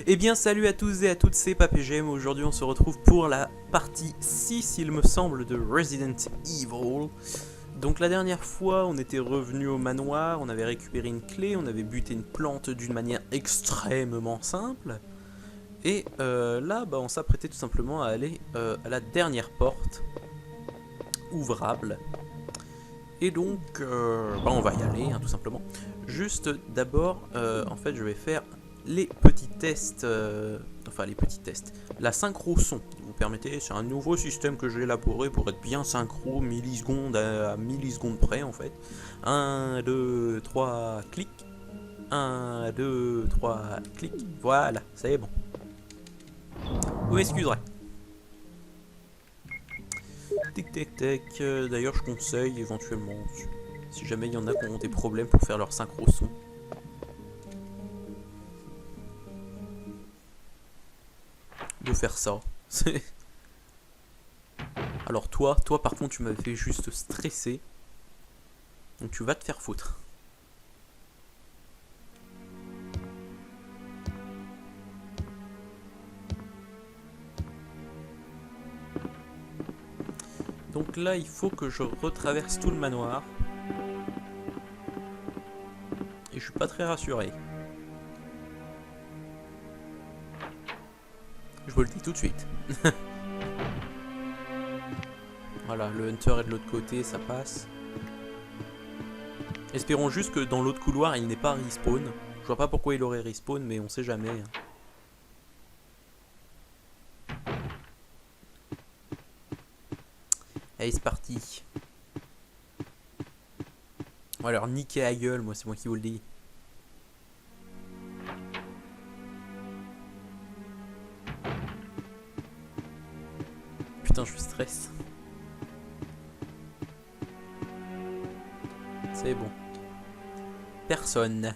Eh bien salut à tous et à toutes, c'est PapéGM. Aujourd'hui on se retrouve pour la partie 6 il me semble de Resident Evil. Donc la dernière fois on était revenu au manoir, on avait récupéré une clé, on avait buté une plante d'une manière extrêmement simple. Et là on s'apprêtait tout simplement à aller à la dernière porte ouvrable. Et donc on va y aller tout simplement. Juste d'abord en fait je vais faire les petits tests, la synchro son, vous permettez, c'est un nouveau système que j'ai élaboré pour être bien synchro, millisecondes à millisecondes près en fait. 1, 2, 3, clic, 1, 2, 3, clic, voilà, c'est bon. Vous m'excuserez. Tic tac tac, d'ailleurs je conseille éventuellement, si jamais il y en a qui ont des problèmes pour faire leur synchro son, de faire ça. Alors toi par contre tu m'avais fait juste stresser. Donc tu vas te faire foutre. Donc là il faut que je retraverse tout le manoir. Et je suis pas très rassuré. Je vous le dis tout de suite. Voilà, le hunter est de l'autre côté, ça passe. Espérons juste que dans l'autre couloir il n'est pas respawn. Je vois pas pourquoi il aurait respawn, mais on sait jamais. Allez, c'est parti. Bon, alors niquez à gueule, moi c'est moi qui vous le dis. Putain, je suis stress. C'est bon. Personne.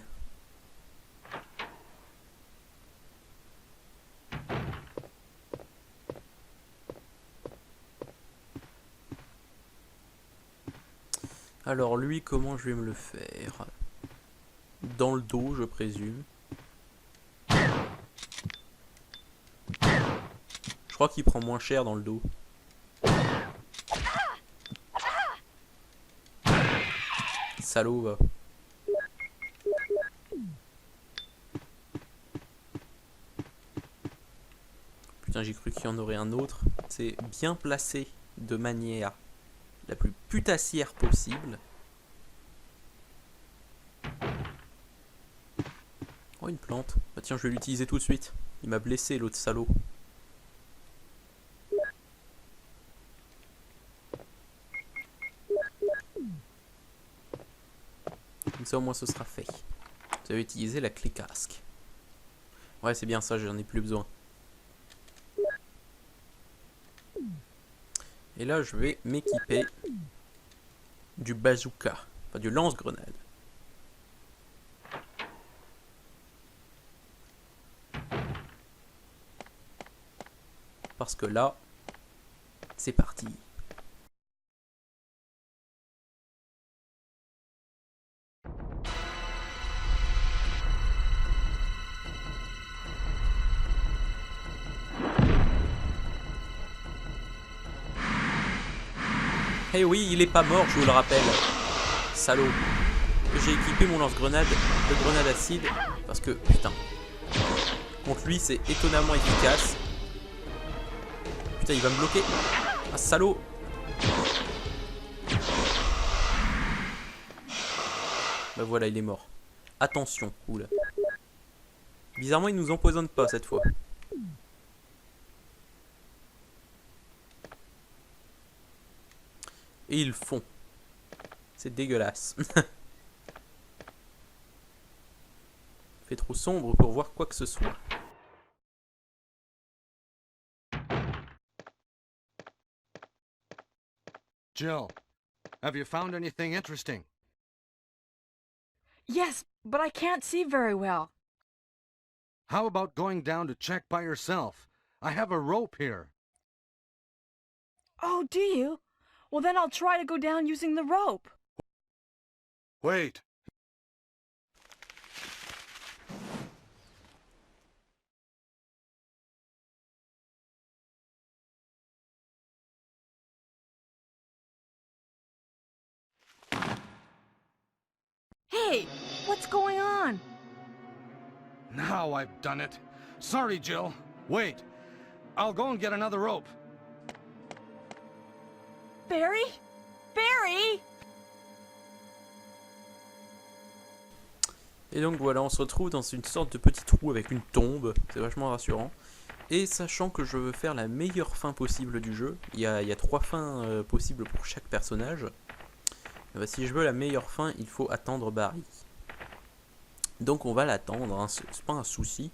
Alors lui, comment je vais me le faire? Dans le dos, je présume. Je crois qu'il prend moins cher dans le dos. Salaud, va. Putain, j'ai cru qu'il y en aurait un autre. C'est bien placé de manière la plus putassière possible. Oh, une plante. Bah tiens, je vais l'utiliser tout de suite. Il m'a blessé, l'autre salaud. Comme ça, au moins, ce sera fait. Vous avez utilisé la clé casque. Ouais, c'est bien ça, j'en ai plus besoin. Et là, je vais m'équiper du bazooka. Enfin, du lance-grenade. Parce que là, c'est parti. Eh oui, il est pas mort, je vous le rappelle. Salaud. J'ai équipé mon lance-grenade de grenade acide. Parce que, putain. Contre lui, c'est étonnamment efficace. Putain, il va me bloquer. Ah, salaud. Bah voilà, il est mort. Attention, oula. Bizarrement, il nous empoisonne pas cette fois. Et ils font. C'est dégueulasse. Fait trop sombre pour voir quoi que ce soit. Jill, have you found anything interesting? Yes, but I can't see very well. How about going down to check by yourself? I have a rope here. Oh, do you? Well, then I'll try to go down using the rope. Wait. Hey, what's going on? Now I've done it. Sorry, Jill. Wait. I'll go and get another rope. Barry? Barry? Et donc voilà, on se retrouve dans une sorte de petit trou avec une tombe, c'est vachement rassurant. Et sachant que je veux faire la meilleure fin possible du jeu, il y a 3 fins possibles pour chaque personnage. Si je veux la meilleure fin, il faut attendre Barry. Donc on va l'attendre, hein, c'est pas un souci.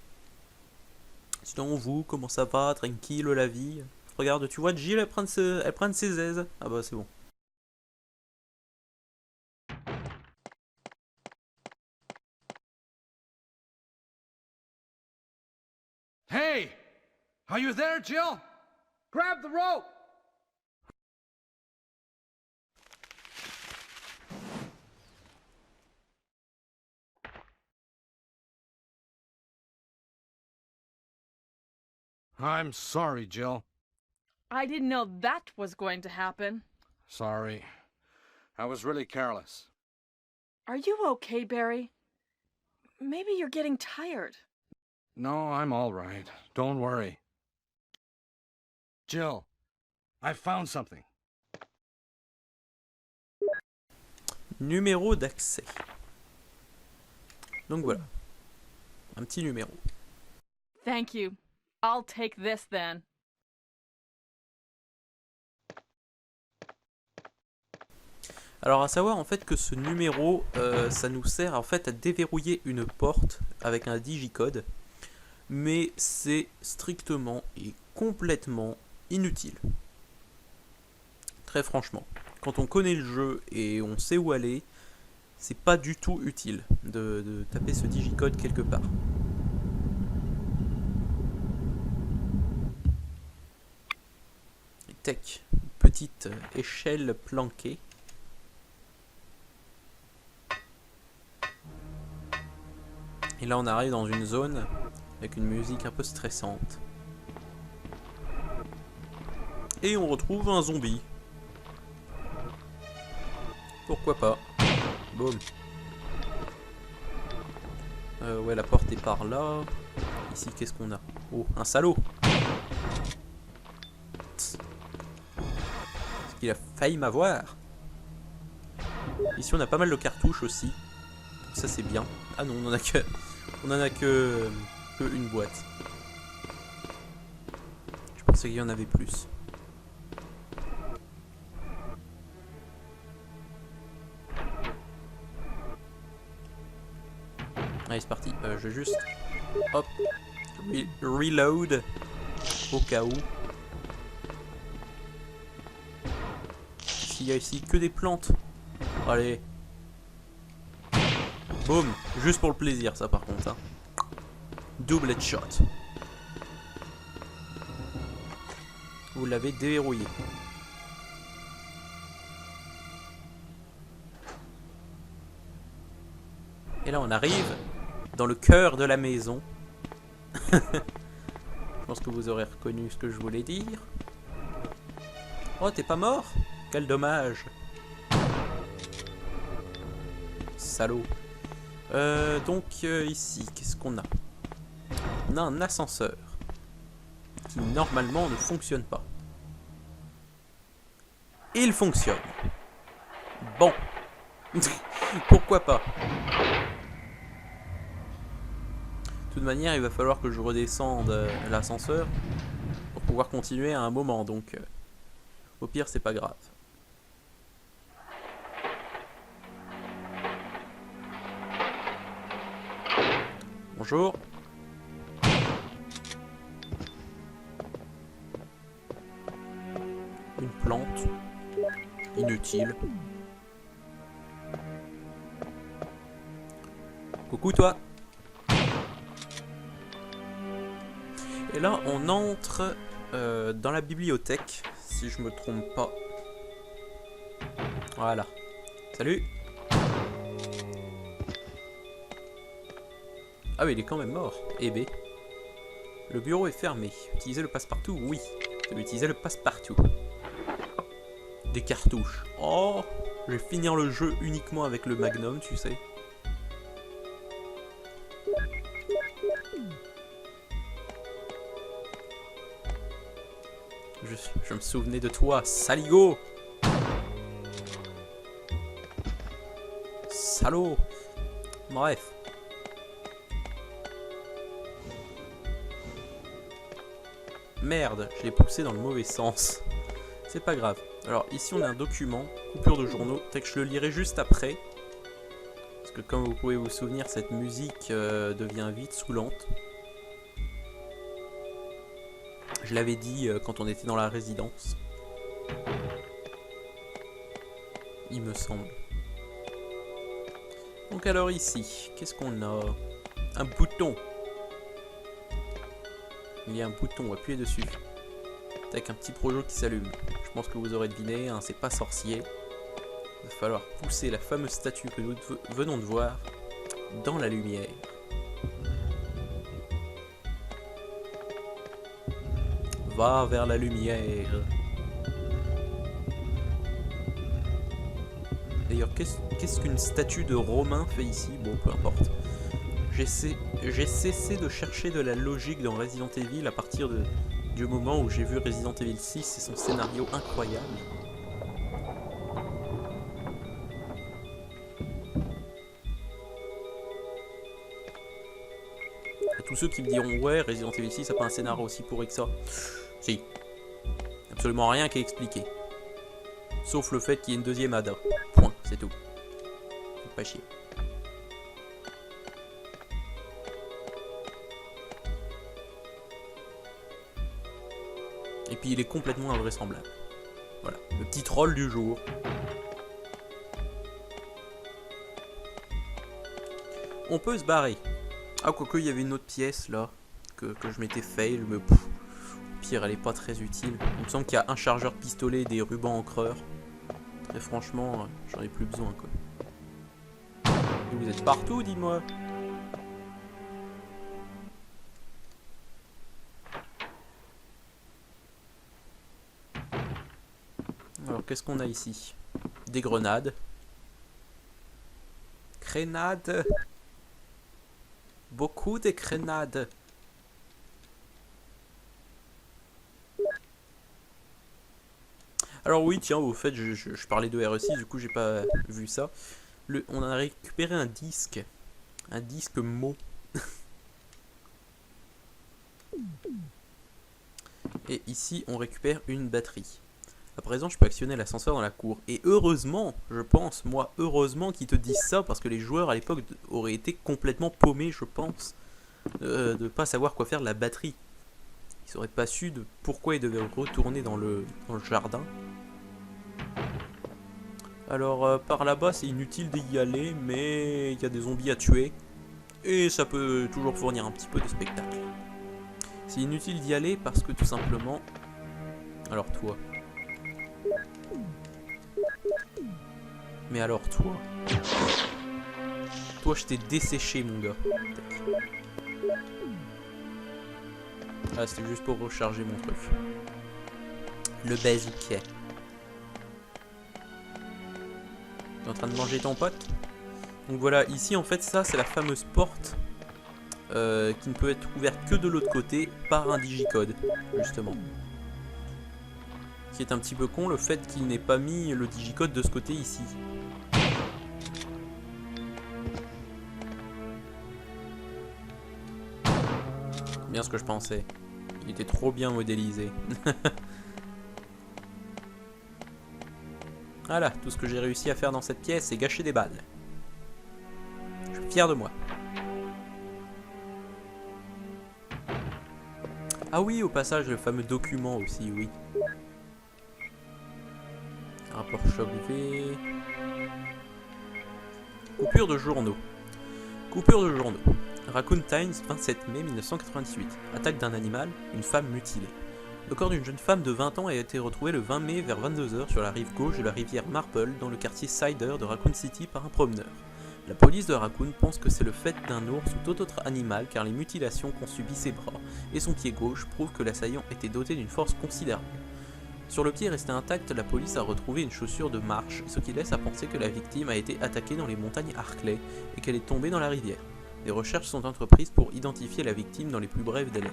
Sinon vous, comment ça va? Tranquille la vie? Regarde, tu vois Jill, elle prend ses aises. Ah bah c'est bon. Hey! Are you there, Jill? Grab the rope! I'm sorry, Jill. I didn't know that was going to happen. Sorry. I was really careless. Are you okay, Barry? Maybe you're getting tired. No, I'm all right. Don't worry. Jill, I found something. Numéro d'accès. Donc voilà. Un petit numéro. Thank you. I'll take this then. Alors à savoir en fait que ce numéro, ça nous sert en fait à déverrouiller une porte avec un digicode, mais c'est strictement et complètement inutile. Très franchement, quand on connaît le jeu et on sait où aller, c'est pas du tout utile de taper ce digicode quelque part. Et tac, petite échelle planquée. Et là on arrive dans une zone avec une musique un peu stressante. Et on retrouve un zombie. Pourquoi pas. Boum. Ouais, la porte est par là. Ici, qu'est-ce qu'on a? Oh, un salaud. Est-ce qu'il a failli m'avoir? Ici, on a pas mal de cartouches aussi. Ça, c'est bien. Ah non, on en a que une boîte. Je pensais qu'il y en avait plus. Allez, c'est parti. Je vais juste... Hop. Reload. Au cas où. S'il y a ici que des plantes. Allez. Boum. Juste pour le plaisir, ça, par contre. Hein. Double headshot. Vous l'avez déverrouillé. Et là, on arrive dans le cœur de la maison. Je pense que vous aurez reconnu ce que je voulais dire. Oh, t'es pas mort? Quel dommage. Salaud. Donc, ici, qu'est-ce qu'on a? On a un ascenseur qui, normalement, ne fonctionne pas. Il fonctionne. Bon. Pourquoi pas? De toute manière, il va falloir que je redescende l'ascenseur pour pouvoir continuer à un moment, donc au pire, c'est pas grave. Bonjour. Une plante. Inutile. Coucou toi. Et là, on entre dans la bibliothèque, si je me trompe pas. Voilà. Salut. Ah oui, il est quand même mort. Eh ben. Le bureau est fermé. Utiliser le passe-partout? Oui. Je vais utiliser le passe-partout. Des cartouches. Oh, je vais finir le jeu uniquement avec le Magnum, tu sais. Je me souvenais de toi, saligo. Salaud. Bref. Merde, je l'ai poussé dans le mauvais sens. C'est pas grave. Alors ici on a un document, coupure de journaux, peut-être que je le lirai juste après. Parce que comme vous pouvez vous souvenir, cette musique devient vite saoulante. Je l'avais dit quand on était dans la résidence. Il me semble. Donc alors ici, qu'est-ce qu'on a? Un bouton. Il y a un bouton, appuyez dessus. Avec un petit projo qui s'allume. Je pense que vous aurez deviné, hein, c'est pas sorcier. Il va falloir pousser la fameuse statue que nous venons de voir dans la lumière. Va vers la lumière. D'ailleurs, qu'est-ce qu'une statue de Romain fait ici? Bon, peu importe. J'ai cessé de chercher de la logique dans Resident Evil à partir du moment où j'ai vu Resident Evil 6 et son scénario incroyable. À tous ceux qui me diront ouais, Resident Evil 6 n'a pas un scénario aussi pourri que ça. Si. Absolument rien qui est expliqué. Sauf le fait qu'il y ait une deuxième Ada. Point, c'est tout. Faut pas chier. Et puis il est complètement invraisemblable. Voilà, le petit troll du jour. On peut se barrer. Ah, quoique il y avait une autre pièce là que je m'étais fail, mais au pire elle est pas très utile. Il me semble qu'il y a un chargeur de pistolet et des rubans encreurs. Très franchement, j'en ai plus besoin quoi. Et vous êtes partout, dis-moi. Alors qu'est-ce qu'on a ici? Des grenades. Grenades. Beaucoup de grenades. Alors oui, tiens, au fait, je parlais de RE6, du coup j'ai pas vu ça. On a récupéré un disque. Un disque mot. Et ici, on récupère une batterie. À présent, je peux actionner l'ascenseur dans la cour. Et heureusement, je pense, moi, heureusement qu'ils te disent ça, parce que les joueurs à l'époque auraient été complètement paumés, je pense, de ne pas savoir quoi faire de la batterie. Ils n'auraient pas su de pourquoi ils devaient retourner dans le jardin. Alors, par là-bas, c'est inutile d'y aller, mais il y a des zombies à tuer. Et ça peut toujours fournir un petit peu de spectacle. C'est inutile d'y aller parce que tout simplement... Alors toi... Mais alors toi... Toi je t'ai desséché mon gars. Ah c'était juste pour recharger mon truc. Le basique. T'es en train de manger ton pote? Donc voilà, ici en fait ça c'est la fameuse porte qui ne peut être ouverte que de l'autre côté par un digicode, justement. Ce qui est un petit peu con le fait qu'il n'ait pas mis le digicode de ce côté ici. Bien ce que je pensais. Il était trop bien modélisé. Voilà, tout ce que j'ai réussi à faire dans cette pièce, c'est gâcher des balles. Je suis fier de moi. Ah oui, au passage, le fameux document aussi, oui. Rapport choc V. Coupure de journaux. Coupure de journaux. Raccoon Times, 27 mai 1998. Attaque d'un animal, une femme mutilée. Le corps d'une jeune femme de 20 ans a été retrouvé le 20 mai vers 22 h sur la rive gauche de la rivière Marble dans le quartier Cider de Raccoon City par un promeneur. La police de Raccoon pense que c'est le fait d'un ours ou tout autre animal car les mutilations qu'ont subies ses bras et son pied gauche prouvent que l'assaillant était doté d'une force considérable. Sur le pied resté intact, la police a retrouvé une chaussure de marche, ce qui laisse à penser que la victime a été attaquée dans les montagnes Harkley et qu'elle est tombée dans la rivière. Des recherches sont entreprises pour identifier la victime dans les plus brefs délais.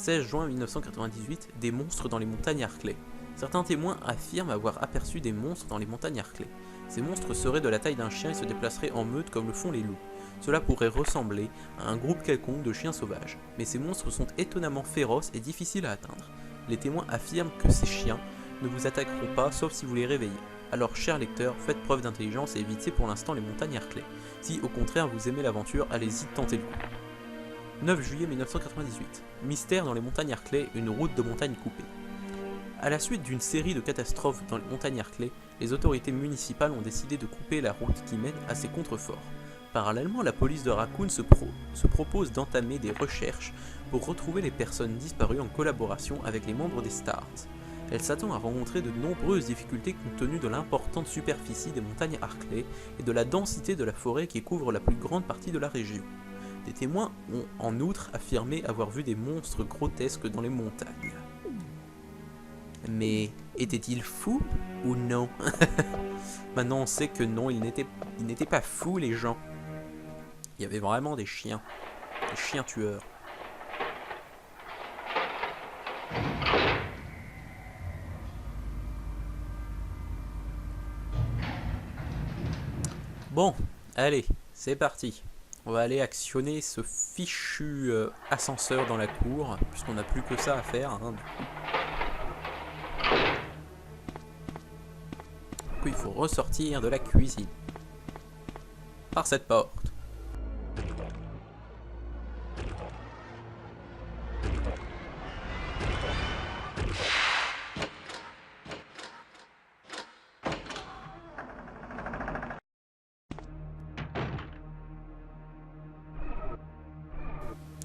16 juin 1998, des monstres dans les montagnes Harclay. Certains témoins affirment avoir aperçu des monstres dans les montagnes Harclay. Ces monstres seraient de la taille d'un chien et se déplaceraient en meute comme le font les loups. Cela pourrait ressembler à un groupe quelconque de chiens sauvages, mais ces monstres sont étonnamment féroces et difficiles à atteindre. Les témoins affirment que ces chiens ne vous attaqueront pas sauf si vous les réveillez. Alors, chers lecteurs, faites preuve d'intelligence et évitez pour l'instant les montagnes Harclay. Si au contraire vous aimez l'aventure, allez-y, tentez le coup. 9 juillet 1998. Mystère dans les montagnes Harclay, une route de montagne coupée. À la suite d'une série de catastrophes dans les montagnes Harclay, les autorités municipales ont décidé de couper la route qui mène à ces contreforts. Parallèlement, la police de Raccoon se propose d'entamer des recherches pour retrouver les personnes disparues en collaboration avec les membres des Stars. Elle s'attend à rencontrer de nombreuses difficultés compte tenu de l'importante superficie des montagnes Harclay et de la densité de la forêt qui couvre la plus grande partie de la région. Des témoins ont en outre affirmé avoir vu des monstres grotesques dans les montagnes. Mais était-il fou ou non? Maintenant on sait que non, ils n'étaient pas fous les gens. Il y avait vraiment des chiens tueurs. Bon, allez, c'est parti. On va aller actionner ce fichu ascenseur dans la cour, puisqu'on n'a plus que ça à faire. Hein. Du coup, il faut ressortir de la cuisine. Par cette porte.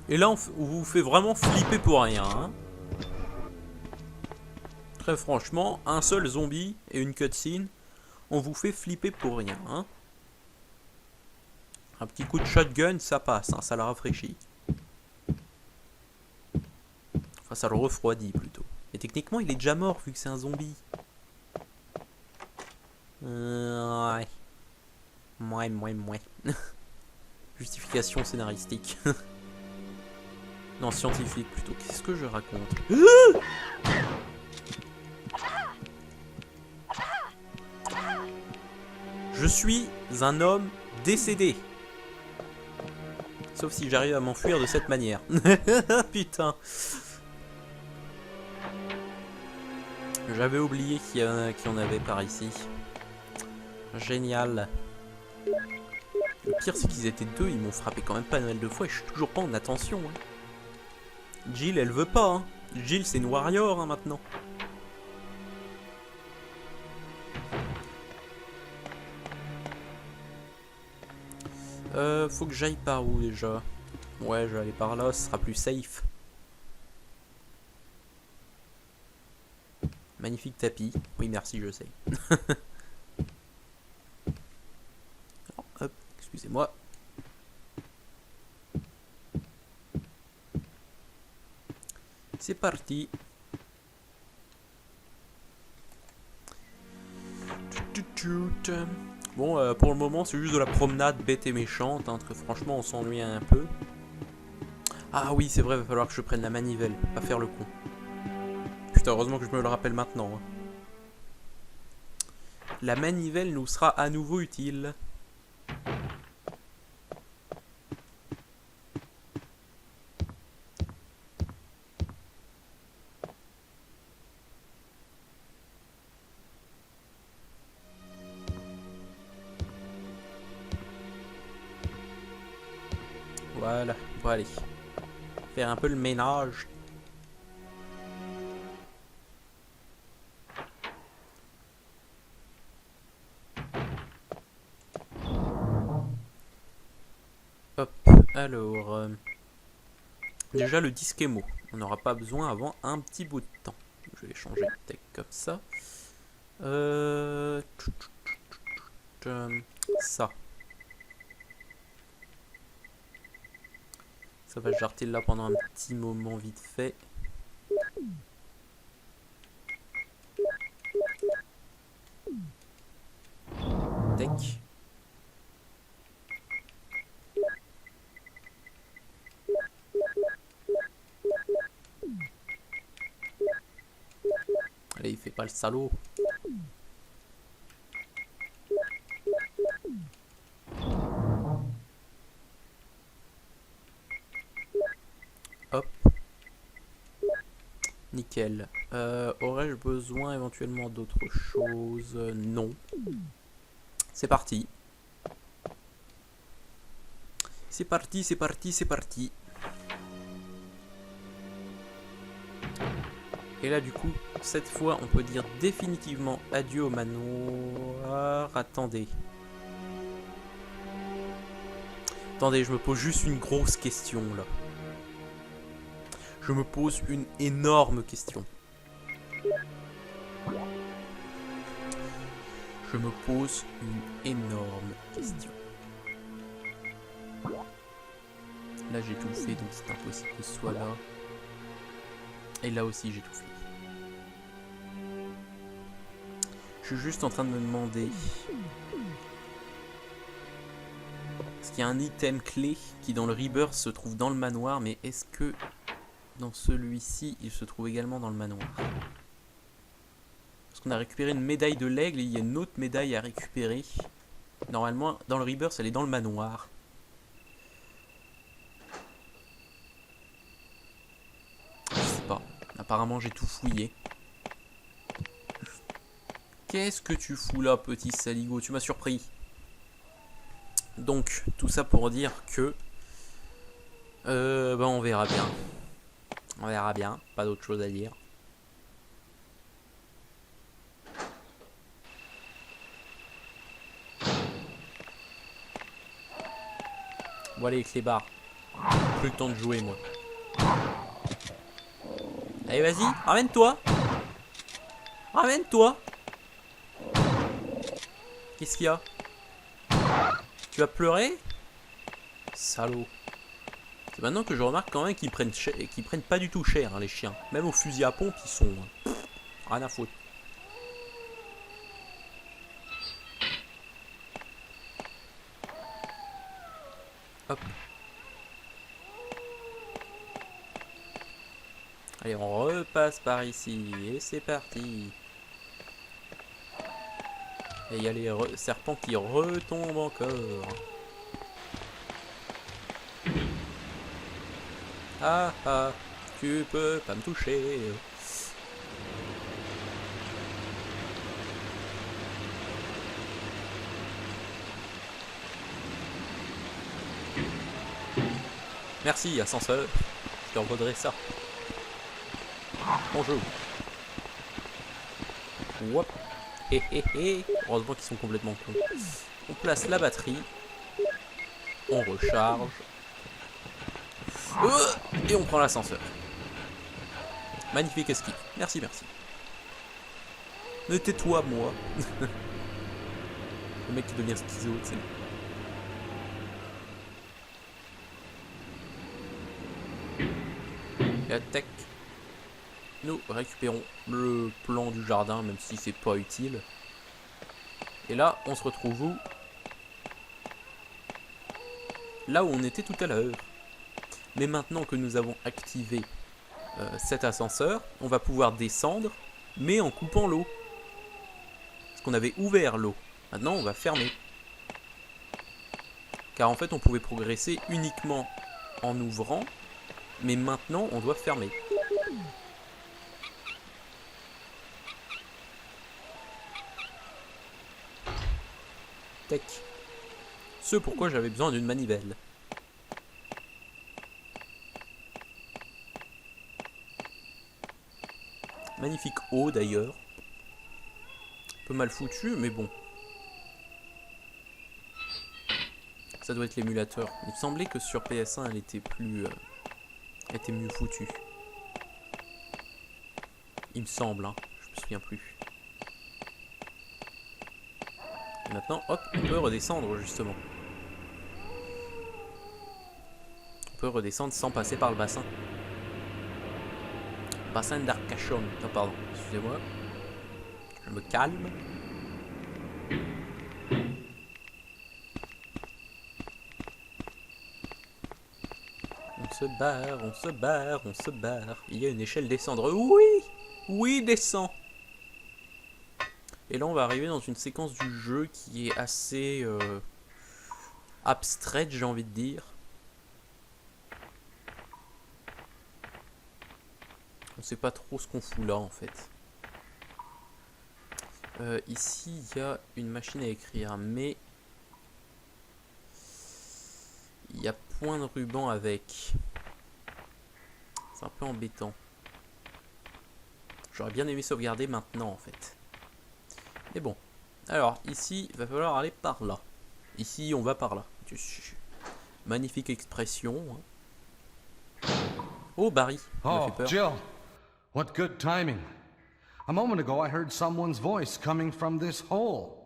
Et là, on vous fait vraiment flipper pour rien. Hein. Très franchement, un seul zombie et une cutscene, on vous fait flipper pour rien. Hein. Un petit coup de shotgun, ça passe, hein, ça le rafraîchit. Enfin, ça le refroidit plutôt. Mais techniquement, il est déjà mort vu que c'est un zombie. Ouais. Mouais. Justification scénaristique. Non, scientifique plutôt. Qu'est-ce que je raconte? Je suis un homme décédé. Sauf si j'arrive à m'enfuir de cette manière. Putain. J'avais oublié qu'il y en avait par ici. Génial. Le pire, c'est qu'ils étaient deux. Ils m'ont frappé quand même pas mal de fois et je suis toujours pas en attention. Hein. Jill, elle veut pas. Hein. Jill, c'est une warrior hein, maintenant. Faut que j'aille par où déjà? Ouais, je vais aller par là, ce sera plus safe. Magnifique tapis. Oui, merci, je sais. Hop, excusez-moi. C'est parti. Bon, pour le moment, c'est juste de la promenade bête et méchante. Hein, très franchement, on s'ennuie un peu. Ah oui, c'est vrai, il va falloir que je prenne la manivelle. Pas faire le con. Putain, heureusement que je me le rappelle maintenant. Hein. La manivelle nous sera à nouveau utile. Voilà, on va aller faire un peu le ménage. Hop, alors... déjà le disque émo, on n'aura pas besoin avant un petit bout de temps. Je vais changer de tech comme ça. Ça. Ça va jarter là pendant un petit moment vite fait. Tac. Allez, il fait pas le salaud. Hop. Nickel. Aurais-je besoin éventuellement d'autre chose? Non. C'est parti. C'est parti, c'est parti, c'est parti. Et là, du coup, cette fois, on peut dire définitivement adieu au manoir. Attendez. Attendez, je me pose juste une grosse question, là. Je me pose une énorme question. Je me pose une énorme question. Là, j'ai tout fait, donc c'est impossible que ce soit là. Et là aussi, j'ai tout fait. Je suis juste en train de me demander... Parce qu'il y a un item clé qui, dans le Rebirth, se trouve dans le manoir, mais est-ce que dans celui-ci, il se trouve également dans le manoir? Parce qu'on a récupéré une médaille de l'aigle et il y a une autre médaille à récupérer. Normalement, dans le Rebirth, elle est dans le manoir. Je sais pas. Apparemment, j'ai tout fouillé. Qu'est-ce que tu fous là, petit saligo? Tu m'as surpris. Donc, tout ça pour dire que... ben, on verra bien. On verra bien. Pas d'autre chose à dire. Bon, allez, clébards. Plus le temps de jouer, moi. Allez, vas-y, ramène-toi. Ramène-toi. Qu'est-ce qu'il y a? Tu vas pleurer? Salaud. C'est maintenant que je remarque quand même qu'ils prennent pas du tout cher, hein, les chiens. Même au fusil à pompe, ils sont... rien à foutre. Hop. Allez, on repasse par ici. Et c'est parti. Et il y a les serpents qui retombent encore. Ah ah, tu peux pas me toucher. Merci, ascenseur. Je te redresserai ça. Bonjour. Wop. Hé hé hé. Heureusement qu'ils sont complètement cons. On place la batterie. On recharge. Et on prend l'ascenseur. Magnifique esquive. Merci, merci. Mais tais-toi, moi. Le mec qui devient schizo, tu sais. Et attaque. Nous récupérons le plan du jardin, même si c'est pas utile. Et là, on se retrouve où? Là où on était tout à l'heure. Mais maintenant que nous avons activé cet ascenseur, on va pouvoir descendre, mais en coupant l'eau. Parce qu'on avait ouvert l'eau. Maintenant, on va fermer. Car en fait, on pouvait progresser uniquement en ouvrant, mais maintenant, on doit fermer. Tac. Ce pourquoi j'avais besoin d'une manivelle. Magnifique eau d'ailleurs. Un peu mal foutu, mais bon. Ça doit être l'émulateur. Il me semblait que sur PS1 elle était plus... elle était mieux foutue. Il me semble, hein. Je me souviens plus. Et maintenant, hop, on peut redescendre justement. On peut redescendre sans passer par le bassin. Bassin d'Arcachon. Non, pardon, excusez-moi. Je me calme. On se barre, on se barre, on se barre. Il y a une échelle descendre. Oui! Oui, descend. Et là, on va arriver dans une séquence du jeu qui est assez abstraite, j'ai envie de dire. On sait pas trop ce qu'on fout là, en fait. Ici, il y a une machine à écrire, mais il y a point de ruban avec. C'est un peu embêtant. J'aurais bien aimé sauvegarder maintenant, en fait. Mais bon. Alors, ici, il va falloir aller par là. Ici, on va par là. Magnifique expression. Oh, Barry. Ça m'a Oh, fait peur. Jill. What good timing. A moment ago, I heard someone's voice coming from this hole.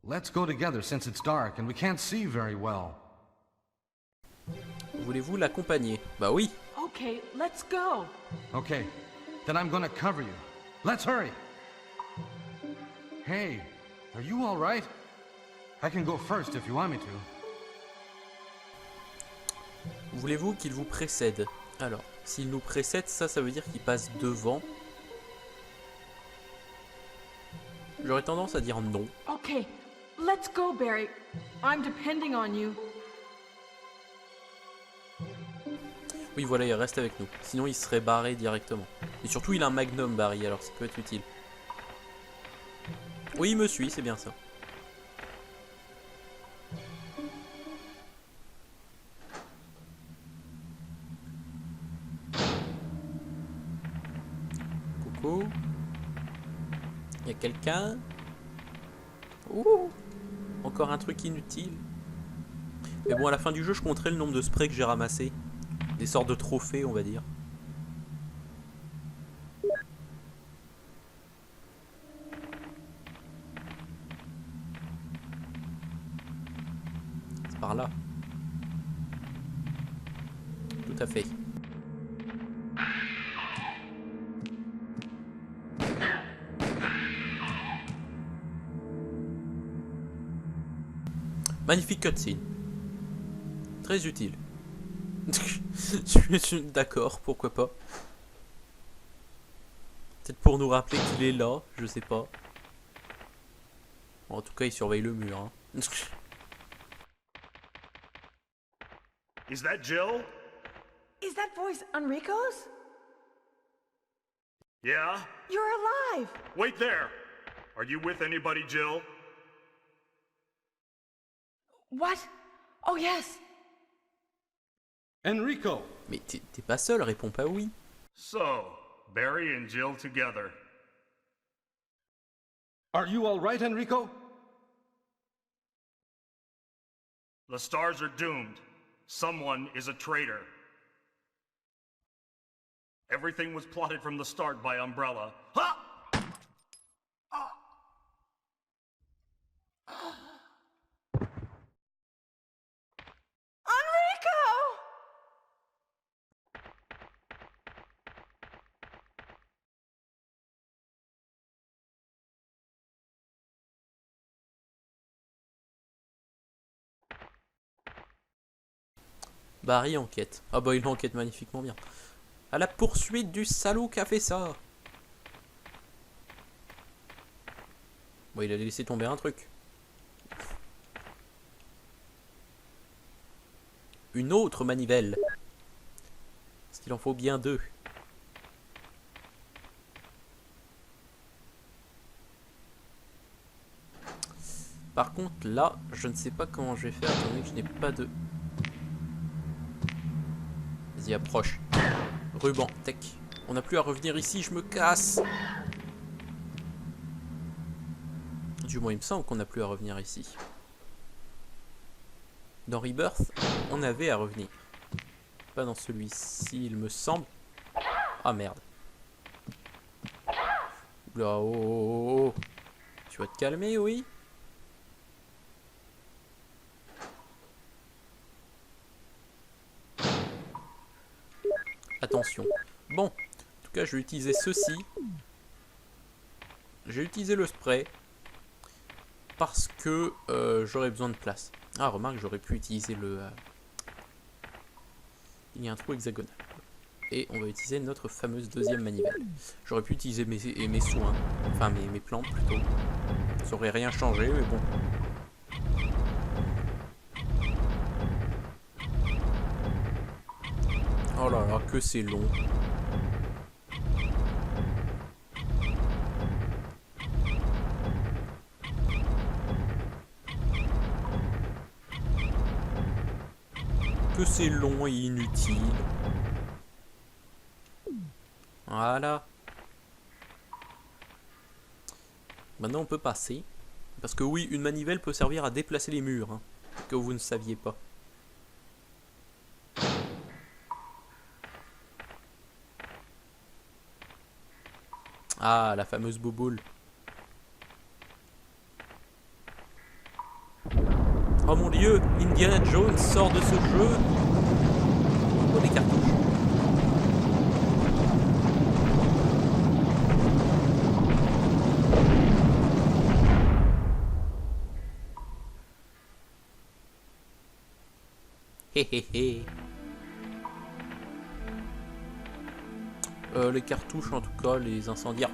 Let's go together since it's dark and we can't see very well. Voulez-vous l'accompagner? Bah oui. Okay, let's go. Okay, then I'm gonna cover you. Let's hurry. Hey, are you all right? I can go first if you want me to. Voulez-vous qu'il vous précède? Alors, s'il nous précède, ça veut dire qu'il passe devant. J'aurais tendance à dire non. Okay, let's go, Barry. I'm depending on you. Oui, voilà, il reste avec nous. Sinon, il serait barré directement. Et surtout, il a un magnum, Barry, alors ça peut être utile. Oui, il me suit, c'est bien ça. Coucou. Il y a quelqu'un? Ouh. Encore un truc inutile. Mais bon, à la fin du jeu, je compterai le nombre de sprays que j'ai ramassés. Des sortes de trophées, on va dire. C'est par là. Tout à fait. Magnifique cutscene. Très utile. Je suis d'accord, pourquoi pas. Peut-être pour nous rappeler qu'il est là, je sais pas. En tout cas, il surveille le mur. Hein. Is that Jill? Is that voice Enrico's? Yeah? You're alive! Wait there! Are you with anybody, Jill? What? Oh, yes! Enrico! Mais t'es pas seul, réponds pas oui. So, Barry and Jill together. Are you all right, Enrico? The stars are doomed. Someone is a traitor. Everything was plotted from the start by Umbrella. Ha! Enrico! Barry enquête. Ah bah il enquête magnifiquement bien. À la poursuite du salaud qui a fait ça. Bon, il a laissé tomber un truc. Une autre manivelle. Parce qu'il en faut bien deux. Par contre, là, je ne sais pas comment je vais faire, étant donné que je n'ai pas de... Vas-y, approche. Ruban, tech. On n'a plus à revenir ici, je me casse. Du moins, il me semble qu'on n'a plus à revenir ici. Dans Rebirth, on avait à revenir. Pas dans celui-ci, il me semble. Ah merde. Oula, oh, oh, oh. Tu vas te calmer, oui? Attention. Bon, en tout cas, je vais utiliser ceci. J'ai utilisé le spray parce que j'aurais besoin de place. Ah, remarque, j'aurais pu utiliser le... Il y a un trou hexagonal. Et on va utiliser notre fameuse deuxième manivelle. J'aurais pu utiliser mes soins, enfin mes plantes plutôt. Ça aurait rien changé, mais bon. Oh là là, que c'est long. Que c'est long et inutile. Voilà. Maintenant on peut passer. Parce que oui, une manivelle peut servir à déplacer les murs. Hein, que vous ne saviez pas. Ah, la fameuse bouboule. Oh mon dieu, Indiana Jones sort de ce jeu. Oh, des cartouches. Hé hé hé. Les cartouches en tout cas, les incendiaires.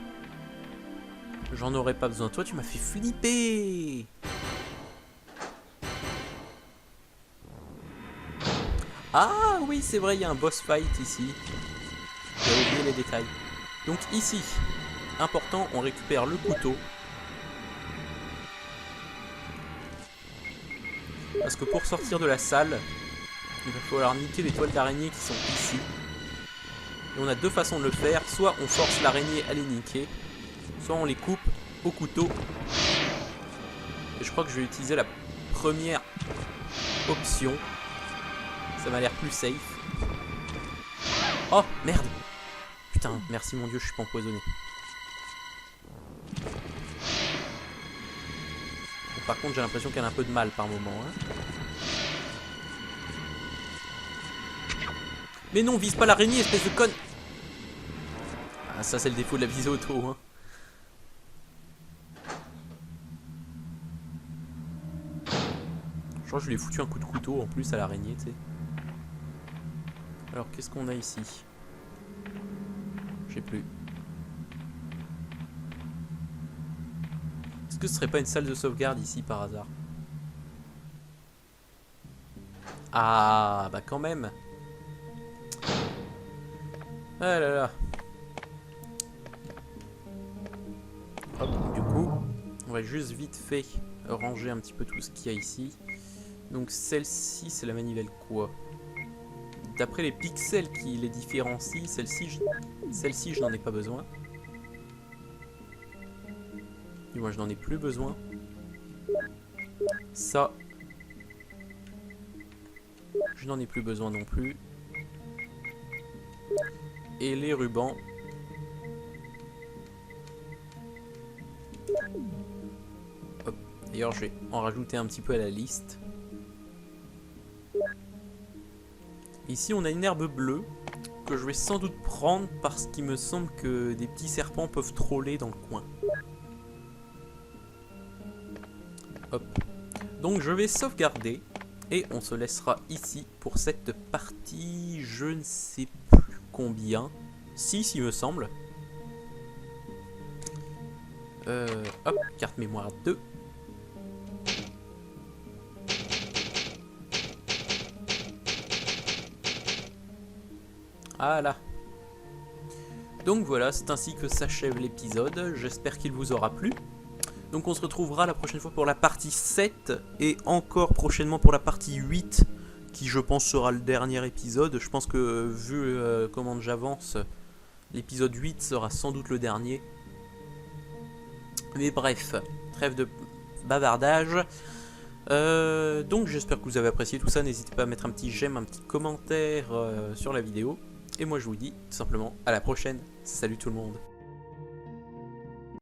J'en aurais pas besoin. Toi tu m'as fait flipper. Ah oui c'est vrai, il y a un boss fight ici. J'ai oublié les détails. Donc ici, important, on récupère le couteau. Parce que pour sortir de la salle, il va falloir niquer les toiles d'araignée qui sont ici. Et on a deux façons de le faire. Soit on force l'araignée à les niquer, soit on les coupe au couteau. Et je crois que je vais utiliser la première option. Ça m'a l'air plus safe. Oh merde. Putain, merci mon dieu, je suis pas empoisonné. Bon, par contre j'ai l'impression qu'elle a un peu de mal par moment. Hein. Mais non, vise pas l'araignée, espèce de conne. Ah, ça c'est le défaut de la visée auto. Hein. Je crois que je lui ai foutu un coup de couteau en plus à l'araignée, tu sais. Alors, qu'est-ce qu'on a ici? Je sais plus. Est-ce que ce serait pas une salle de sauvegarde ici par hasard? Ah, bah quand même. Ah là là. Hop, du coup, on va juste vite fait ranger un petit peu tout ce qu'il y a ici. Donc celle-ci, c'est la manivelle quoi? D'après les pixels qui les différencient, celle-ci, je n'en ai pas besoin. Et moi, je n'en ai plus besoin. Ça, je n'en ai plus besoin non plus. Et les rubans. Hop. D'ailleurs, je vais en rajouter un petit peu à la liste. Ici, on a une herbe bleue que je vais sans doute prendre parce qu'il me semble que des petits serpents peuvent troller dans le coin. Hop. Donc, je vais sauvegarder et on se laissera ici pour cette partie. Je ne sais plus combien. 6, il me semble. Hop, carte mémoire 2. Voilà. Donc voilà, c'est ainsi que s'achève l'épisode. J'espère qu'il vous aura plu. Donc on se retrouvera la prochaine fois pour la partie 7 et encore prochainement pour la partie 8 qui je pense sera le dernier épisode. Je pense que vu comment j'avance, l'épisode 8 sera sans doute le dernier. Mais bref, trêve de bavardage. Donc j'espère que vous avez apprécié tout ça. N'hésitez pas à mettre un petit j'aime, un petit commentaire sur la vidéo. Et moi je vous dis tout simplement à la prochaine. Salut tout le monde.